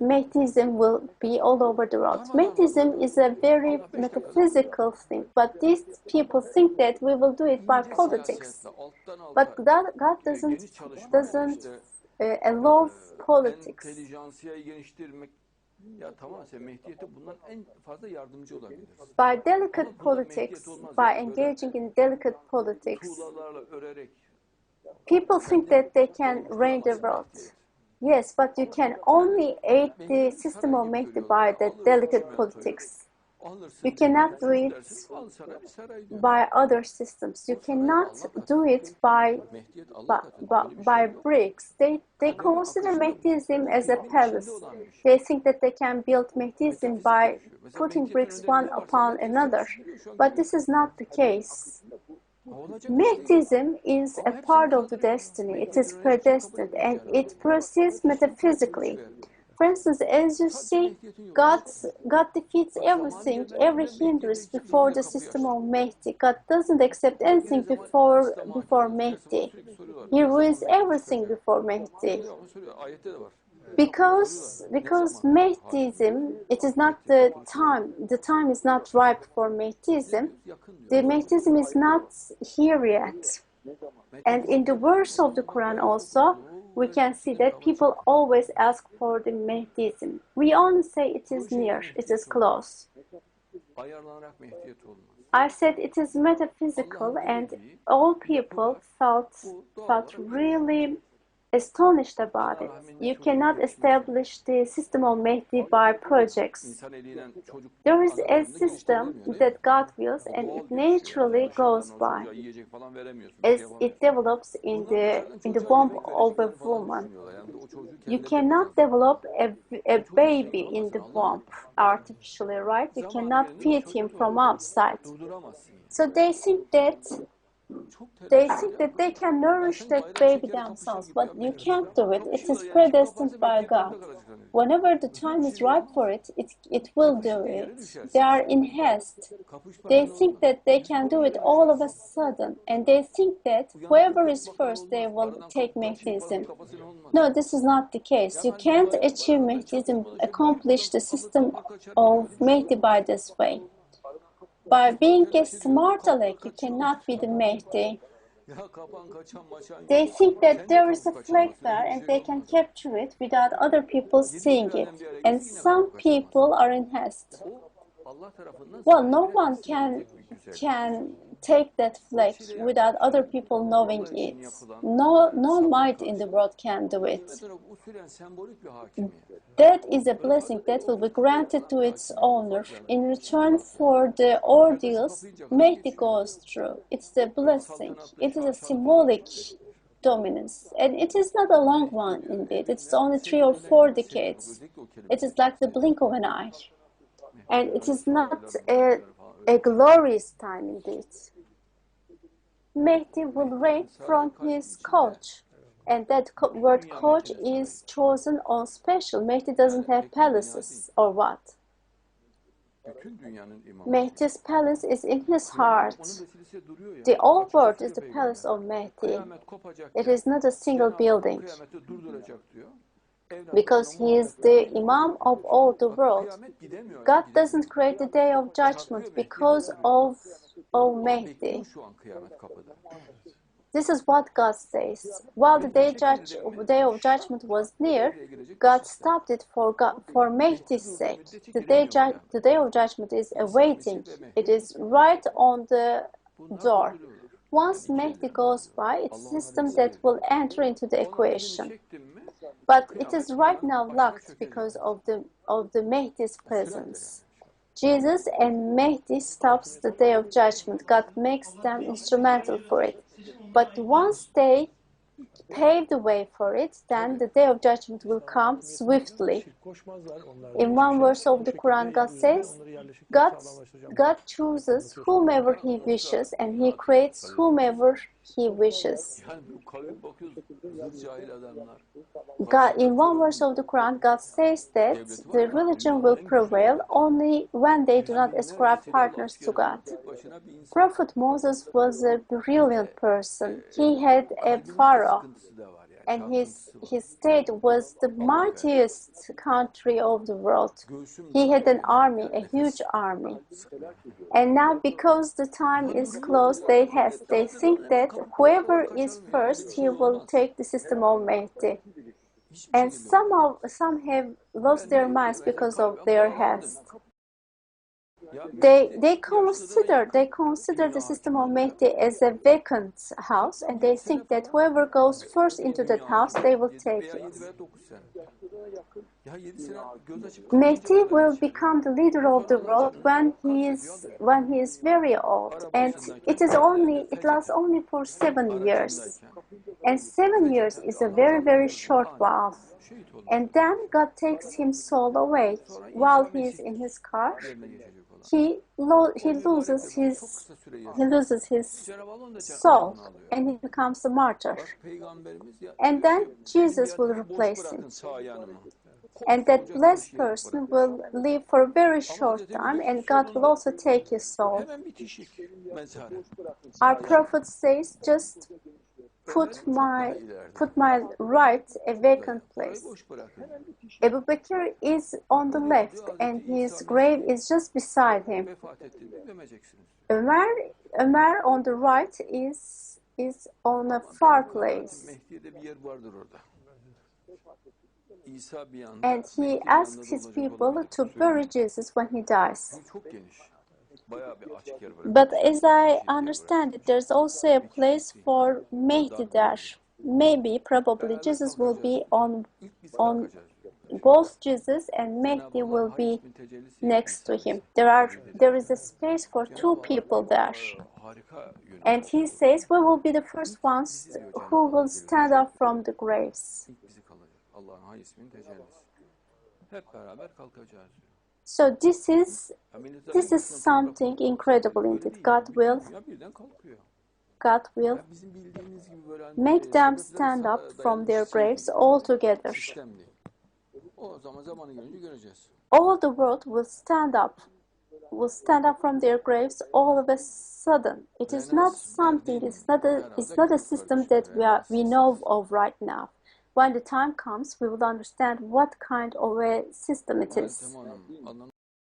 Mahdiism will be all over the world. Mahdiism is a very metaphysical thing, but these people think that we will do it by politics. But God doesn't allow politics. By delicate politics, by engaging in delicate politics, people think that they can reign the world. Yes, but you can only aid the system of Mahdi by the delicate politics. You cannot do it by other systems. You cannot do it by bricks. They consider Mahdiism as a palace. They think that they can build Mahdiism by putting bricks one upon another. But this is not the case. Mahdiism is a part of the destiny. It is predestined and it proceeds metaphysically. For instance, as you see, God defeats everything, every hindrance before the system of Mahdi. God doesn't accept anything before Mahdi. He ruins everything before Mahdi. Because Mahdiism, it is not the time is not ripe for Mahdiism. The Mahdiism is not here yet. And in the verse of the Quran also, we can see that people always ask for the Mahdiism. We only say it is near, it is close. I said it is metaphysical, and all people felt really astonished about it. You cannot establish the system of Mahdi by projects. There is a system that God wills, and it naturally goes by as it develops in the womb of a woman. You cannot develop a baby in the womb artificially, right? You cannot feed him from outside. So they think that they can nourish that baby themselves, but you can't do it. It is predestined by God. Whenever the time is ripe for it, it will do it. They are in haste. They think that they can do it all of a sudden, and they think that whoever is first, they will take Mahdiism. No, this is not the case. You can't achieve Mahdiism, accomplish the system of Mahdi by this way. By being a smart aleck, you cannot be the Mahdi. They think that there is a flag there and they can capture it without other people seeing it. And some people are in haste. Well, no one can take that flag without other people knowing it. No might in the world can do it. That is a blessing that will be granted to its owner in return for the ordeals Mahdi goes through. It's a blessing. It is a symbolic dominance, and it is not a long one indeed. It's only 3 or 4 decades. It is like the blink of an eye. And it is not a glorious time indeed. Mahdi will reign from his coach. And that word coach is chosen on special. Mahdi doesn't have palaces or what? Mahdi's palace is in his heart. The old world is the palace of Mahdi. It is not a single building. Because he is the Imam of all the world. God doesn't create the day of judgment because of Mahdi. This is what God says. While the day of judgment was near, God stopped it for Mahdi's sake. The day of judgment is awaiting. It is right on the door. Once Mahdi goes by, it's a system that will enter into the equation. But it is right now locked because of the Mahdi's presence. Jesus and Mahdi stops the day of judgment. God makes them instrumental for it. But once they pave the way for it, then the day of judgment will come swiftly. In one verse of the Quran, God says, God chooses whomever He wishes, and He creates whomever He wishes. In one verse of the Quran, God says that the religion will prevail only when they do not ascribe partners to God. Prophet Moses was a brilliant person. He had a pharaoh, and his state was the mightiest country of the world. He had an army, a huge army. And now, because the time is close, they think that whoever is first, he will take the system of Mahdi. And some have lost their minds because of their haste. They consider the system of Mahdi as a vacant house, and they think that whoever goes first into that house, they will take it. Mahdi will become the leader of the world when he is very old, and it lasts only for 7 years, and 7 years is a very, very short while. And then God takes his soul away while he is in his car. He loses his soul, and he becomes a martyr. And then Jesus will replace him. And that blessed person will live for a very short time, and God will also take his soul. Our prophet says, just put my right a vacant place. Abu Bakr is on the left, and his grave is just beside him. Ömer on the right is on a far place. And he asks his people to bury Jesus when he dies. But as I understand it, there's also a place for Mahdi there. Probably Jesus will be on both Jesus and Mahdi will be next to him. There is a space for two people there. And he says, we will be the first ones who will stand up from the graves. So this is something incredible indeed. God will make them stand up from their graves all together. All the world will stand up from their graves all of a sudden. It is not something, it's not a system that we know of right now. When the time comes, we will understand what kind of a system it is.